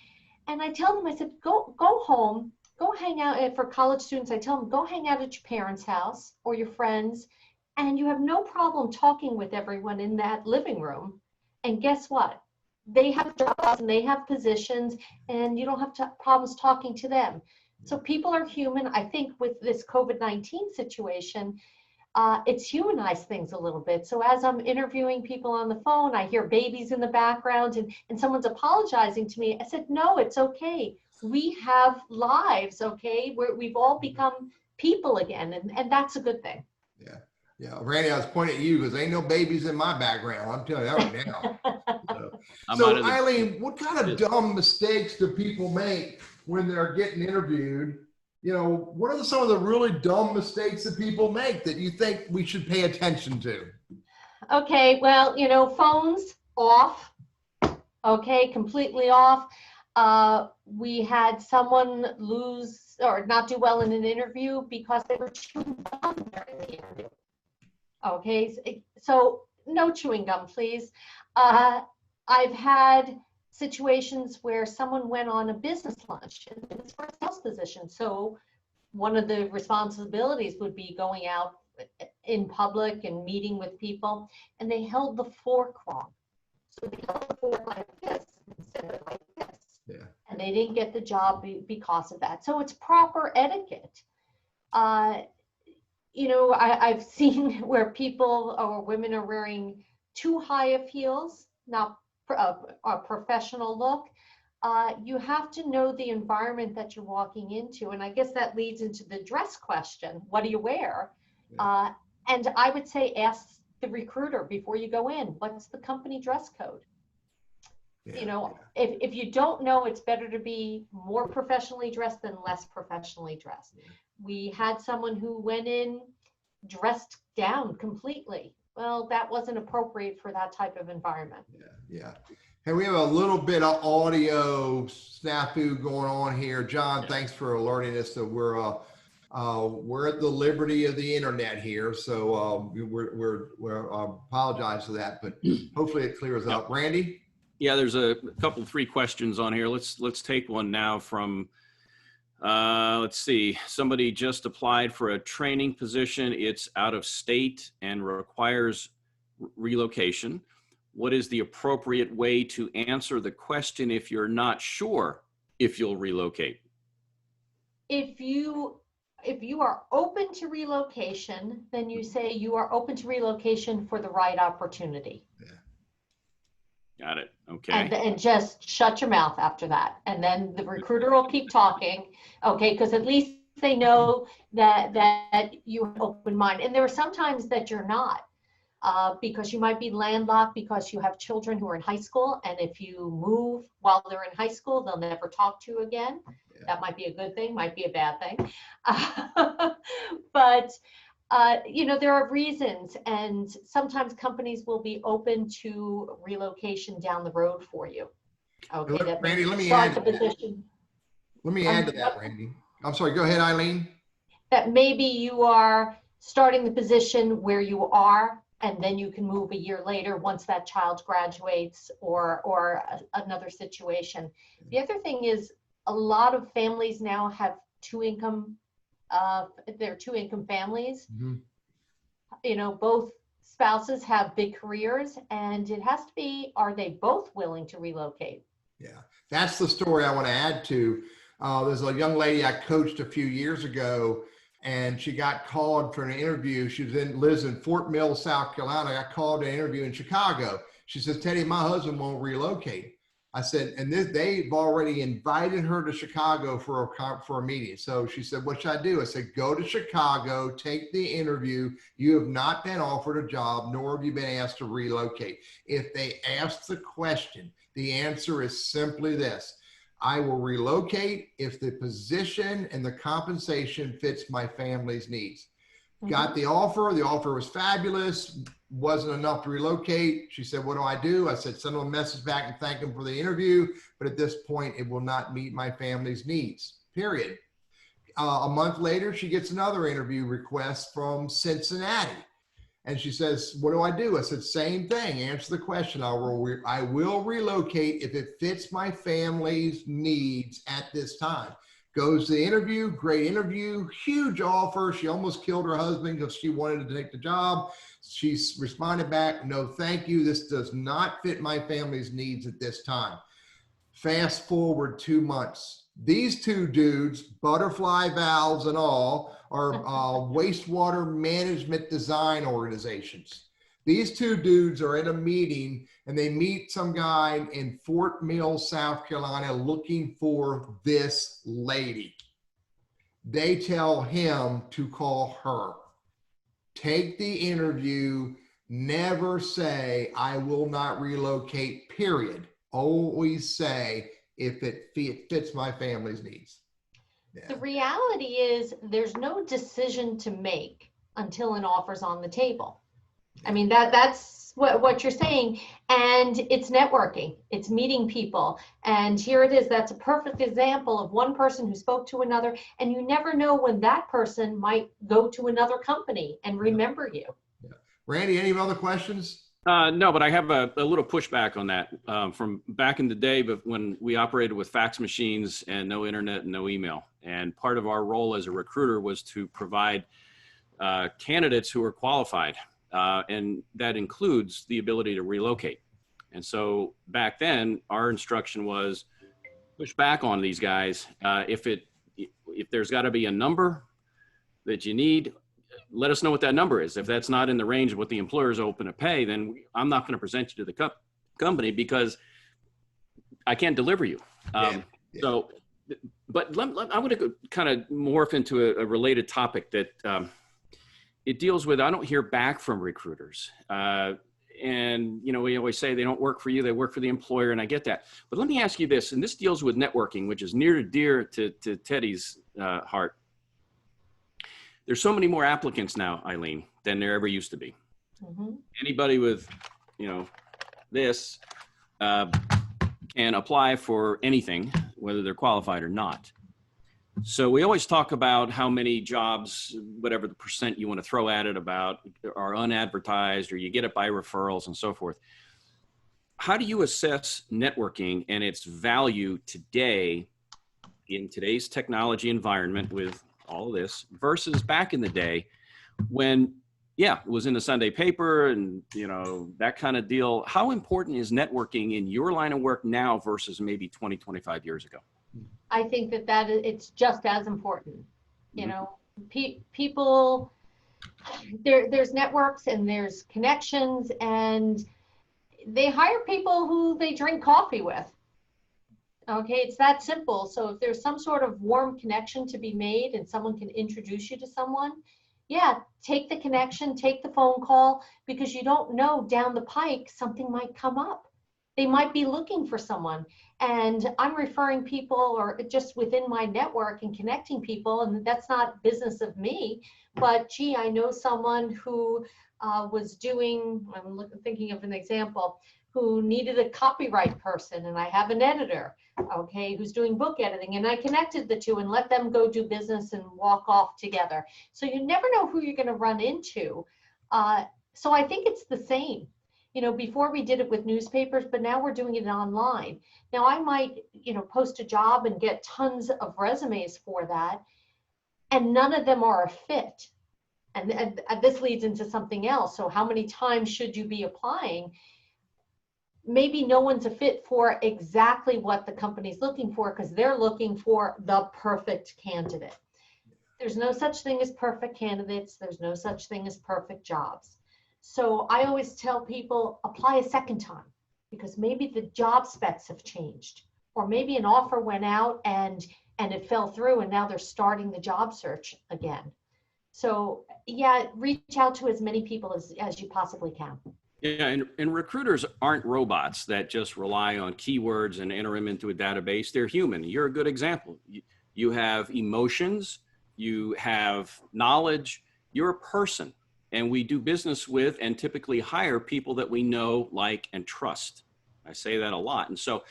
Speaker 2: And I tell them, I said, go home, go hang out. For college students, I tell them, go hang out at your parents' house or your friends, and you have no problem talking with everyone in that living room. And guess what? They have jobs and they have positions, and you don't have problems talking to them. So people are human. I think with this COVID-19 situation, it's humanized things a little bit. So as I'm interviewing people on the phone, I hear babies in the background and someone's apologizing to me. I said, no, it's okay. We have lives, okay? We've all become people again, and that's a good thing.
Speaker 1: Yeah. Yeah, Randy, I was pointing at you because ain't no babies in my background. I'm telling you that right now. So Ilene, what kind of dumb mistakes do people make when they're getting interviewed? What are some of the really dumb mistakes that people make that you think we should pay attention to?
Speaker 2: Okay, well, phones off. Okay, completely off. We had someone lose or not do well in an interview because they were chewing gum during the interview. Okay, so no chewing gum, please. I've had situations where someone went on a business lunch and it's for a sales position. So one of the responsibilities would be going out in public and meeting with people, and they held the fork wrong. So they held the fork like this instead of like this.
Speaker 1: Yeah.
Speaker 2: And they didn't get the job because of that. So it's proper etiquette. I've seen where people or women are wearing too high of heels, not a professional look. You have to know the environment that you're walking into. And I guess that leads into the dress question. What do you wear? Yeah. And I would say ask the recruiter before you go in, what's the company dress code? Yeah. If you don't know, it's better to be more professionally dressed than less professionally dressed. Yeah. We had someone who went in dressed down completely. Well, that wasn't appropriate for that type of environment.
Speaker 1: Yeah. Hey, we have a little bit of audio snafu going on here. John, thanks for alerting us that we're at the liberty of the internet here. So we're apologize for that, but hopefully it clears up. Randy?
Speaker 3: Yeah, there's a couple, 3 questions on here. Let's take one now from, let's see. Somebody just applied for a training position. It's out of state and requires relocation. What is the appropriate way to answer the question if you're not sure if you'll relocate?
Speaker 2: If you are open to relocation, then you say you are open to relocation for the right opportunity.
Speaker 3: Got it. Okay.
Speaker 2: And just shut your mouth after that. And then the recruiter will keep talking. Okay, because at least they know that you have an open mind. And there are some times that you're not. Because you might be landlocked because you have children who are in high school. And if you move while they're in high school, they'll never talk to you again. Yeah. That might be a good thing, might be a bad thing. But, there are reasons, and sometimes companies will be open to relocation down the road for you. Okay,
Speaker 1: Randy, let me add to that, Randy. I'm sorry, go ahead, Eileen. That
Speaker 2: maybe you are starting the position where you are, and then you can move a year later once that child graduates or another situation. The other thing is a lot of families now have they're 2-income families. Mm-hmm. Both spouses have big careers, and it has to be, are they both willing to relocate?
Speaker 1: Yeah, that's the story I want to add to. There's a young lady I coached a few years ago, and she got called for an interview. She lives in Fort Mill, South Carolina. I got called to an interview in Chicago. She says, Teddy, my husband won't relocate. I said, and they've already invited her to Chicago for a meeting. So she said, what should I do? I said, go to Chicago, take the interview. You have not been offered a job, nor have you been asked to relocate. If they ask the question, the answer is simply this: I will relocate if the position and the compensation fits my family's needs. Mm-hmm. Got the offer was fabulous, wasn't enough to relocate. She said, what do I do? I said, send them a message back and thank them for the interview, but at this point, it will not meet my family's needs, period. A month later, she gets another interview request from Cincinnati. And she says, what do I do? I said, same thing, answer the question. I will relocate if it fits my family's needs at this time. Goes to the interview, great interview, huge offer. She almost killed her husband because she wanted to take the job. She's responded back, no, thank you. This does not fit my family's needs at this time. Fast forward 2 months. These 2 dudes, butterfly valves and all, are wastewater management design organizations. These 2 dudes are in a meeting, and they meet some guy in Fort Mill, South Carolina, looking for this lady. They tell him to call her. Take the interview. Never say, I will not relocate, period. Always say, if it fits my family's needs. Yeah.
Speaker 2: The reality is there's no decision to make until an offer's on the table. I mean, that's what you're saying. And it's networking, it's meeting people. And here it is. That's a perfect example of one person who spoke to another. And you never know when that person might go to another company and remember you.
Speaker 1: Yeah. Randy, any other questions?
Speaker 3: No, but I have a little pushback on that from back in the day, but when we operated with fax machines and no internet and no email. And part of our role as a recruiter was to provide candidates who are qualified. And that includes the ability to relocate. And so back then, our instruction was push back on these guys. If there's got to be a number that you need, let us know what that number is. If that's not in the range of what the employer is open to pay, then I'm not going to present you to the company because I can't deliver you. Yeah. So, but I want to kind of morph into a related topic that it deals with. I don't hear back from recruiters. And, we always say they don't work for you, they work for the employer, and I get that. But let me ask you this, and this deals with networking, which is near and dear to Teddy's heart. There's so many more applicants now, Eileen, than there ever used to be. Mm-hmm. Anybody with, this can apply for anything, whether they're qualified or not. So we always talk about how many jobs, whatever the percent you want to throw at it, about are unadvertised, or you get it by referrals and so forth. how do you assess networking and its value today in today's technology environment with all of this versus back in the day when, yeah, it was in the Sunday paper and, you know, that kind of deal? How important is networking in your line of work now versus maybe 20, 25 years ago?
Speaker 2: I think it's just as important. You know, people, there's networks and there's connections, and they hire people who they drink coffee with. Okay, it's that simple. So if there's some sort of warm connection to be made and someone can introduce you to someone, yeah, take the connection, take the phone call, because you don't know down the pike something might come up. They might be looking for someone. And I'm referring people, or just within my network and connecting people, and that's not business of me, but gee, I know someone who was doing, thinking of an example, who needed a copyright person, and I have an editor, okay, who's doing book editing, and I connected the two and let them go do business and walk off together. So you never know who you're going to run into. So I think it's the same. You know, before we did it with newspapers, but now we're doing it online. Now I might, you know, post a job and get tons of resumes for that, and none of them are a fit. And this leads into something else. So how many times should you be applying? Maybe no one's a fit for exactly what the company's looking for, because they're looking for the perfect candidate. There's no such thing as perfect candidates. There's no such thing as perfect jobs. So I always tell people, apply a second time, because maybe the job specs have changed, or maybe an offer went out and it fell through, and now they're starting the job search again. So yeah, reach out to as many people as you possibly can.
Speaker 3: Yeah, and recruiters aren't robots that just rely on keywords and enter them into a database. They're human. You're a good example. You have emotions, you have knowledge, you're a person. And we do business with and typically hire people that we know, like, and trust. I say that a lot. And so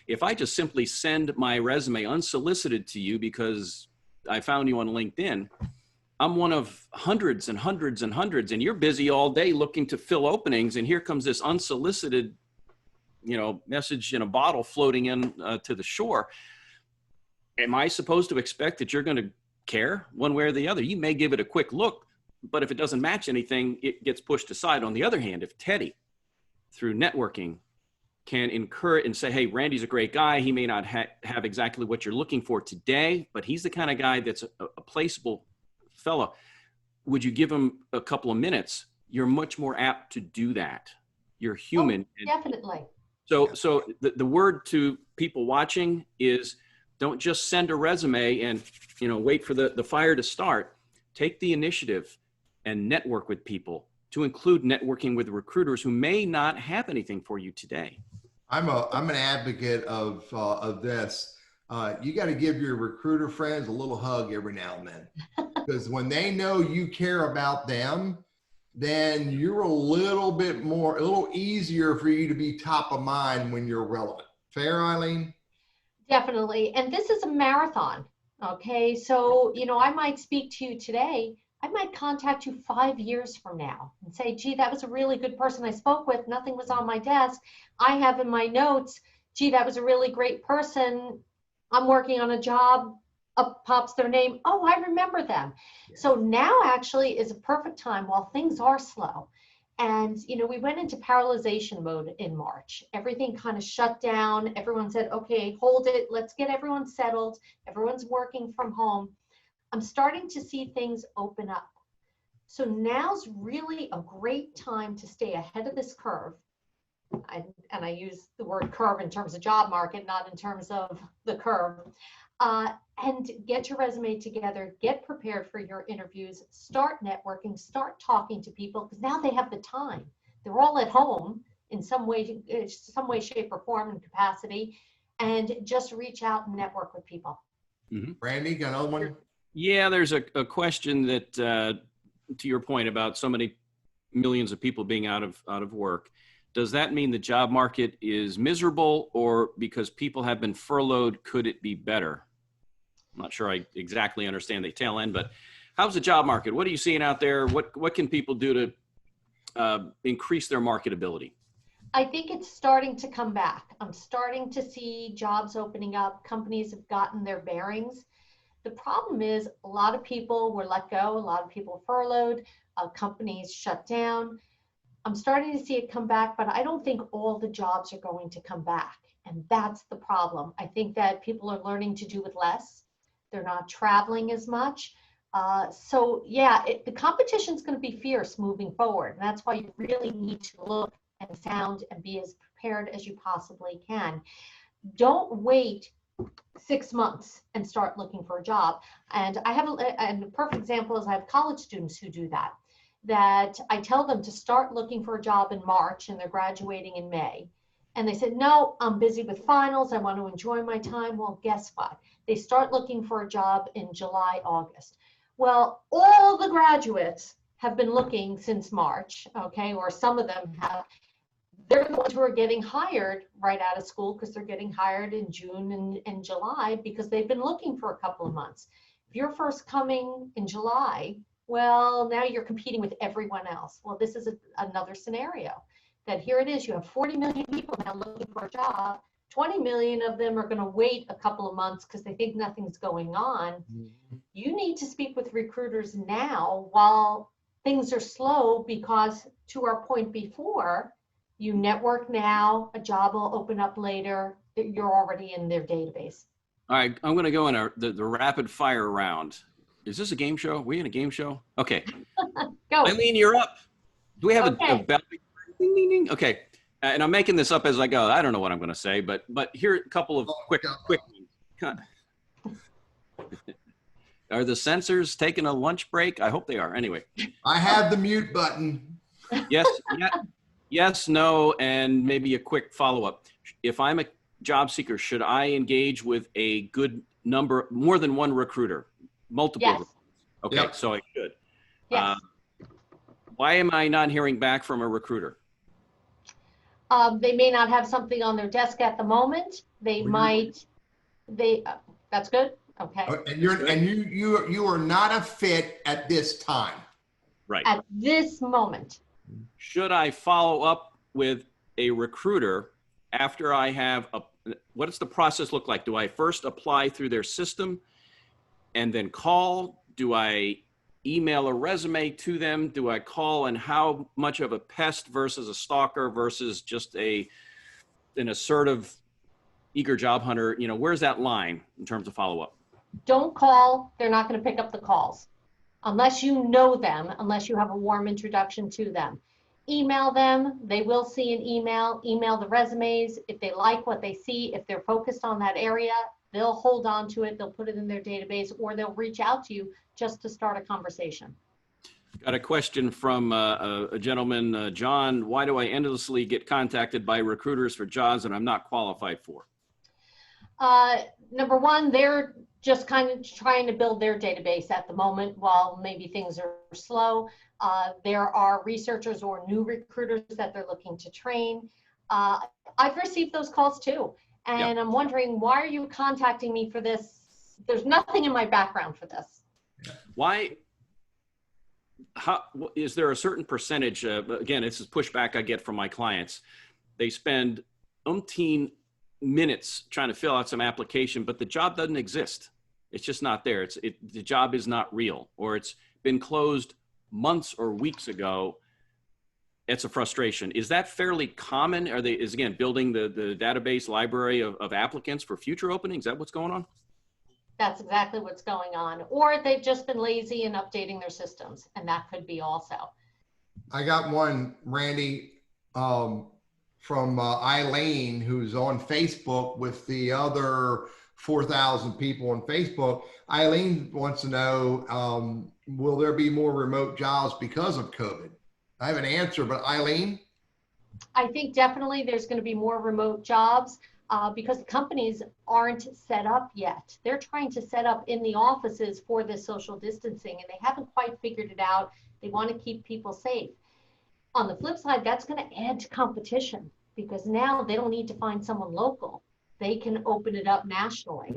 Speaker 3: if I just simply send my resume unsolicited to you because I found you on LinkedIn, I'm one of hundreds and hundreds and hundreds, and you're busy all day looking to fill openings. And here comes this unsolicited, you know, message in a bottle floating in to the shore. Am I supposed to expect that you're going to care one way or the other? You may give it a quick look, but if it doesn't match anything, it gets pushed aside. On the other hand, if Teddy, through networking, can encourage and say, hey, Randy's a great guy. He may not have exactly what you're looking for today, but he's the kind of guy that's a placeable fellow. Would you give him a couple of minutes? You're much more apt to do that. You're human.
Speaker 2: Oh, definitely.
Speaker 3: So the word to people watching is, don't just send a resume and, you know, wait for the fire to start. Take the initiative and network with people, to include networking with recruiters who may not have anything for you today.
Speaker 1: I'm an advocate of this. You got to give your recruiter friends a little hug every now and then, because when they know you care about them, then you're a little easier for you to be top of mind when you're relevant. Fair, Ilene?
Speaker 2: Definitely. And this is a marathon. Okay. So, you know, I might speak to you today. I might contact you 5 years from now and say, gee, that was a really good person I spoke with. Nothing was on my desk. I have in my notes, gee, that was a really great person. I'm working on a job. Up pops their name. Oh, I remember them. Yeah. So now actually is a perfect time while things are slow. And, you know, we went into paralyzation mode in March. Everything kind of shut down. Everyone said, okay, hold it. Let's get everyone settled. Everyone's working from home. I'm starting to see things open up. So now's really a great time to stay ahead of this curve. And I use the word curve in terms of job market, not in terms of the curve. And get your resume together, get prepared for your interviews, start networking, start talking to people, because now they have the time. They're all at home in some way, shape, or form and capacity, and just reach out and network with people.
Speaker 1: Mm-hmm. Randy, got another one?
Speaker 3: Yeah, there's a question that, to your point about so many millions of people being out of work, does that mean the job market is miserable, or because people have been furloughed, could it be better? I'm not sure I exactly understand the tail end, but how's the job market? What are you seeing out there? What can people do to increase their marketability?
Speaker 2: I think it's starting to come back. I'm starting to see jobs opening up. Companies have gotten their bearings. The problem is a lot of people were let go, a lot of people furloughed, companies shut down. I'm starting to see it come back, but I don't think all the jobs are going to come back. And that's the problem. I think that people are learning to do with less. They're not traveling as much. So yeah, the competition is going to be fierce moving forward. And that's why you really need to look and sound and be as prepared as you possibly can. Don't wait 6 months and start looking for a job. And I have a perfect example is I have college students who do that. That I tell them to start looking for a job in March and they're graduating in May. And they said, no, I'm busy with finals. I want to enjoy my time. Well, guess what? They start looking for a job in July, August. Well, all the graduates have been looking since March, okay, or some of them have. They're the ones who are getting hired right out of school because they're getting hired in June and July because they've been looking for a couple of months. If you're first coming in July, well, now you're competing with everyone else. Well, this is another scenario that here it is. You have 40 million people now looking for a job. 20 million of them are going to wait a couple of months because they think nothing's going on. Mm-hmm. You need to speak with recruiters now while things are slow because, to our point before, you network now, a job will open up later, you're already in their database.
Speaker 3: All right, I'm going to go in the rapid fire round. Is this a game show? Are we in a game show? Okay.
Speaker 2: Go.
Speaker 3: Ilene, you're up. Do we have
Speaker 2: okay.
Speaker 3: a bell? Ding, ding, ding. Okay. And I'm making this up as I go. I don't know what I'm going to say, but here are a couple of quick ones. Are the censors taking a lunch break? I hope they are. Anyway.
Speaker 1: I have the mute button.
Speaker 3: Yes. Yeah. Yes, no, and maybe a quick follow-up. If I'm a job seeker, should I engage with a good number, more than one recruiter? Multiple
Speaker 2: yes.
Speaker 3: recruiters? Okay,
Speaker 1: yep.
Speaker 3: So I should.
Speaker 2: Yes.
Speaker 3: Why am I not hearing back from a recruiter?
Speaker 2: They may not have something on their desk at the moment. They might, that's good, okay.
Speaker 1: And you are not a fit at this time.
Speaker 3: Right.
Speaker 2: At this moment.
Speaker 3: Should I follow up with a recruiter after I have what does the process look like? Do I first apply through their system and then call? Do I email a resume to them? Do I call, and how much of a pest versus a stalker versus just an assertive, eager job hunter? You know, where's that line in terms of follow-up? Don't
Speaker 2: call. They're not going to pick up the calls. Unless you know them, unless you have a warm introduction to them. Email them, they will see an email the resumes. If they like what they see, if they're focused on that area, they'll hold on to it, they'll put it in their database, or they'll reach out to you just to start a conversation.
Speaker 3: Got a question from a gentleman, John. Why do I endlessly get contacted by recruiters for jobs that I'm not qualified for?
Speaker 2: Number one, they're just kind of trying to build their database at the moment while maybe things are slow. There are researchers or new recruiters that they're looking to train. I've received those calls too. And I'm wondering, why are you contacting me for this? There's nothing in my background for this.
Speaker 3: Why? How is there a certain percentage? Again, this is pushback I get from my clients. They spend umpteen minutes trying to fill out some application, but the job doesn't exist. It's just not there. The job is not real, or it's been closed months or weeks ago. It's a frustration. Is that fairly common? Is again building the database library of applicants for future openings? Is that what's going on?
Speaker 2: That's exactly what's going on. Or they've just been lazy in updating their systems, and that could be also.
Speaker 1: I got one, Randy, from Ilene, who's on Facebook with the other 4,000 people on Facebook. Ilene wants to know, will there be more remote jobs because of COVID? I have an answer, but Ilene?
Speaker 2: I think definitely there's going to be more remote jobs because companies aren't set up yet. They're trying to set up in the offices for this social distancing, and they haven't quite figured it out. They want to keep people safe. On the flip side, that's going to add to competition because now they don't need to find someone local. They can open it up nationally.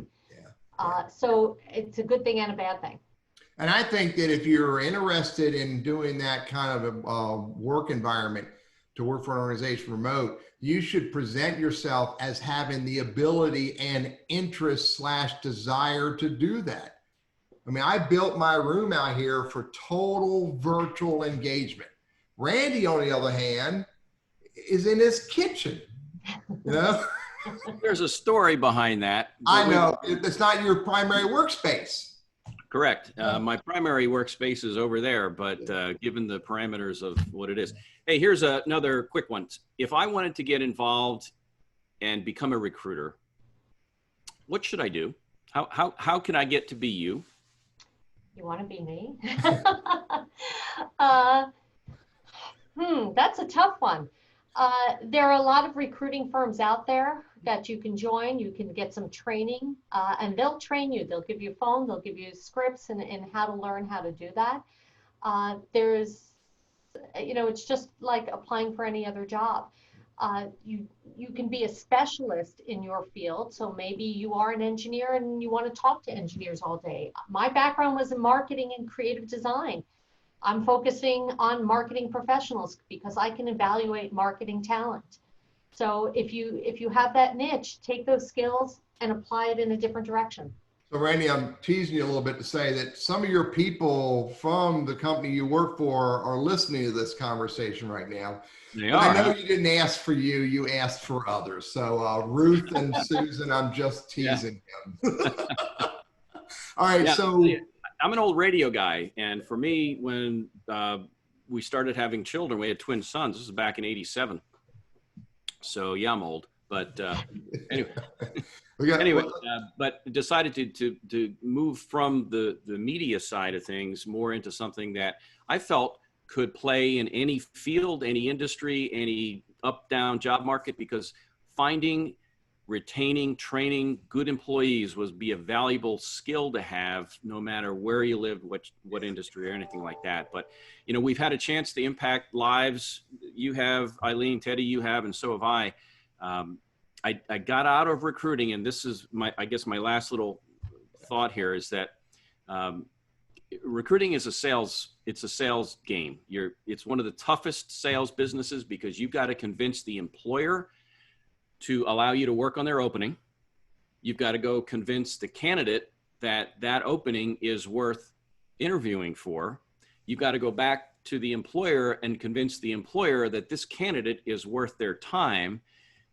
Speaker 2: So it's a good thing and a bad thing.
Speaker 1: And I think that if you're interested in doing that kind of a work environment, to work for an organization remote, you should present yourself as having the ability and interest / desire to do that. I mean, I built my room out here for total virtual engagement. Randy, on the other hand, is in his kitchen. You know,
Speaker 3: There's a story behind that.
Speaker 1: I know it's not your primary workspace.
Speaker 3: Correct. My primary workspace is over there, but given the parameters of what it is. Hey, here's another quick one. If I wanted to get involved and become a recruiter, what should I do? How can I get to be you?
Speaker 2: You want to be me? That's a tough one. There are a lot of recruiting firms out there that you can join. You can get some training, and they'll train you. They'll give you a phone, they'll give you scripts and how to learn how to do that. There's, it's just like applying for any other job. You can be a specialist in your field. So maybe you are an engineer and you want to talk to engineers all day. My background was in marketing and creative design. I'm focusing on marketing professionals because I can evaluate marketing talent. So if you have that niche, take those skills and apply it in a different direction.
Speaker 1: So Randy, I'm teasing you a little bit to say that some of your people from the company you work for are listening to this conversation right now.
Speaker 3: They
Speaker 1: are. I know you didn't ask for you asked for others. So Ruth and Susan, I'm just teasing them. All right, so
Speaker 3: I'm an old radio guy, and for me, when we started having children, we had twin sons. This was back in '87. So yeah, I'm old, but anyway. But decided to move from the media side of things more into something that I felt could play in any field, any industry, any up-down job market, because finding, retaining, training good employees would be a valuable skill to have no matter where you lived, what industry or anything like that. But, we've had a chance to impact lives. You have, Ilene, Teddy, you have, and so have I. I got out of recruiting, and this is my last little thought here is that recruiting is it's a sales game. It's one of the toughest sales businesses because you've got to convince the employer to allow you to work on their opening. You've got to go convince the candidate that opening is worth interviewing for. You've got to go back to the employer and convince the employer that this candidate is worth their time.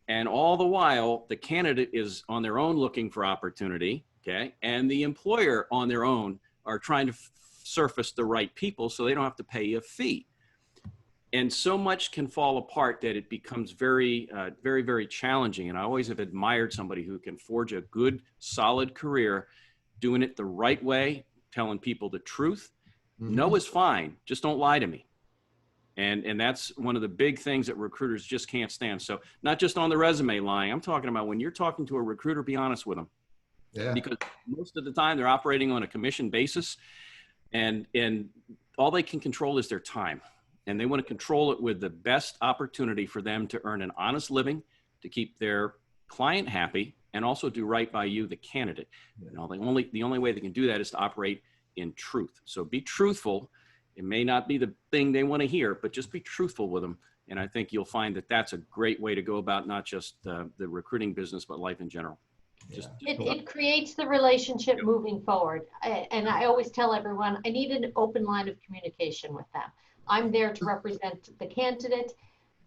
Speaker 3: And all the while, the candidate is on their own looking for opportunity, okay? And the employer on their own are trying to surface the right people so they don't have to pay a fee. And so much can fall apart that it becomes very, very, very challenging. And I always have admired somebody who can forge a good, solid career, doing it the right way, telling people the truth. Mm-hmm. No is fine, just don't lie to me. And that's one of the big things that recruiters just can't stand. So not just on the resume lying, I'm talking about when you're talking to a recruiter, be honest with them. Yeah. Because most of the time they're operating on a commission basis and all they can control is their time. And they want to control it with the best opportunity for them to earn an honest living, to keep their client happy, and also do right by you, the candidate. Yeah. The only way they can do that is to operate in truth. So be truthful. It may not be the thing they want to hear, but just be truthful with them. And I think you'll find that that's a great way to go about not just the recruiting business, but life in general.
Speaker 2: It creates the relationship moving forward. And I always tell everyone, I need an open line of communication with them. I'm there to represent the candidate.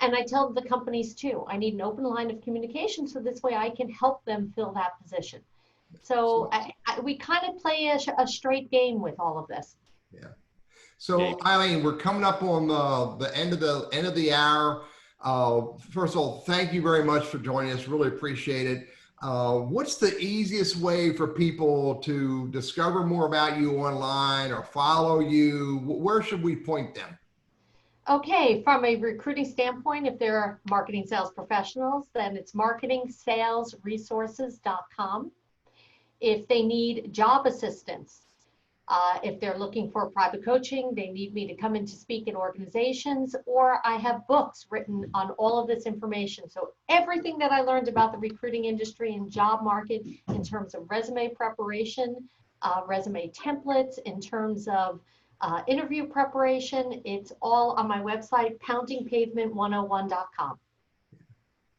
Speaker 2: And I tell the companies too, I need an open line of communication so this way I can help them fill that position. So we kind of play a straight game with all of this.
Speaker 1: Yeah. So Ilene, we're coming up on the end of the hour. First of all, thank you very much for joining us. Really appreciate it. What's the easiest way for people to discover more about you online or follow you? Where should we point them?
Speaker 2: Okay, from a recruiting standpoint, if they're marketing sales professionals, then it's marketingsalesresources.com. If they need job assistance, if they're looking for private coaching, they need me to come in to speak in organizations, or I have books written on all of this information. So everything that I learned about the recruiting industry and job market in terms of resume preparation, resume templates, in terms of interview preparation. It's all on my website, poundingpavement101.com.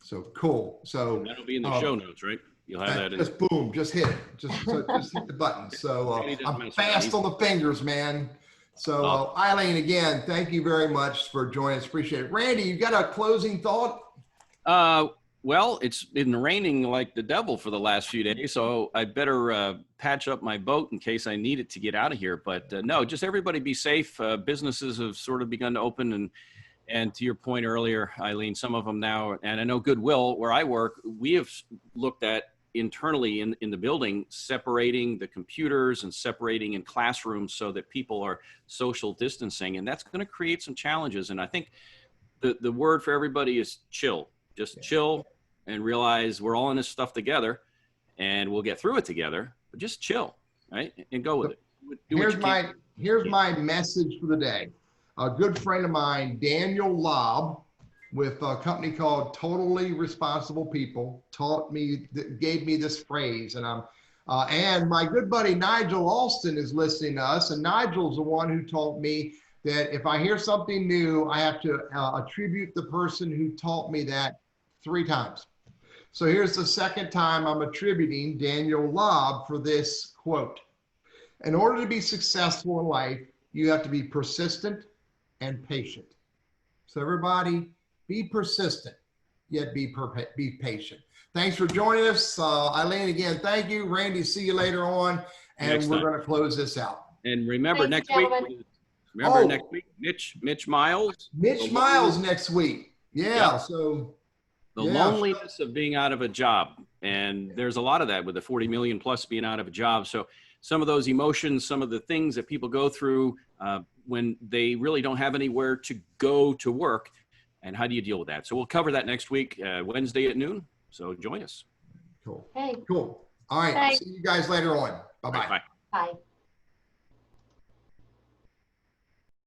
Speaker 1: So cool. So
Speaker 3: That'll be in the show notes, right? You'll have that in.
Speaker 1: just boom, just hit it. Just hit the button. So I'm fast on the fingers, man. So Ilene, again, thank you very much for joining us. Appreciate it. Randy, you got a closing thought?
Speaker 3: Well, it's been raining like the devil for the last few days, so I better patch up my boat in case I need it to get out of here. But no, just everybody be safe. Businesses have sort of begun to open, and to your point earlier, Ilene, some of them now, and I know Goodwill, where I work, we have looked at internally in the building, separating the computers and separating in classrooms so that people are social distancing, and that's going to create some challenges. And I think the word for everybody is chill. Just chill and realize we're all in this stuff together and we'll get through it together, but just chill, right? And go with it.
Speaker 1: Here's my message for the day. A good friend of mine, Daniel Lobb, with a company called Totally Responsible People, gave me this phrase, and my good buddy Nigel Alston is listening to us, and Nigel's the one who told me that if I hear something new, I have to attribute the person who taught me that 3 times. So here's the second time I'm attributing Daniel Lobb for this quote. In order to be successful in life, you have to be persistent and patient. So everybody, be persistent, yet be patient. Thanks for joining us. Ilene, again, thank you. Randy, see you later on. And we're going to close this out.
Speaker 3: And remember,
Speaker 2: Thanks,
Speaker 3: next week, Mitch Miles.
Speaker 1: Mitch Miles next week. Yeah.
Speaker 3: Yep.
Speaker 1: So
Speaker 3: the loneliness of being out of a job. And there's a lot of that with the 40 million plus being out of a job. So some of those emotions, some of the things that people go through when they really don't have anywhere to go to work. And how do you deal with that? So we'll cover that next week, Wednesday at noon. So join us.
Speaker 1: Cool.
Speaker 2: Hey.
Speaker 1: Cool. All right.
Speaker 2: Thanks.
Speaker 1: See you guys later on. Bye-bye.
Speaker 3: Bye.
Speaker 2: Bye.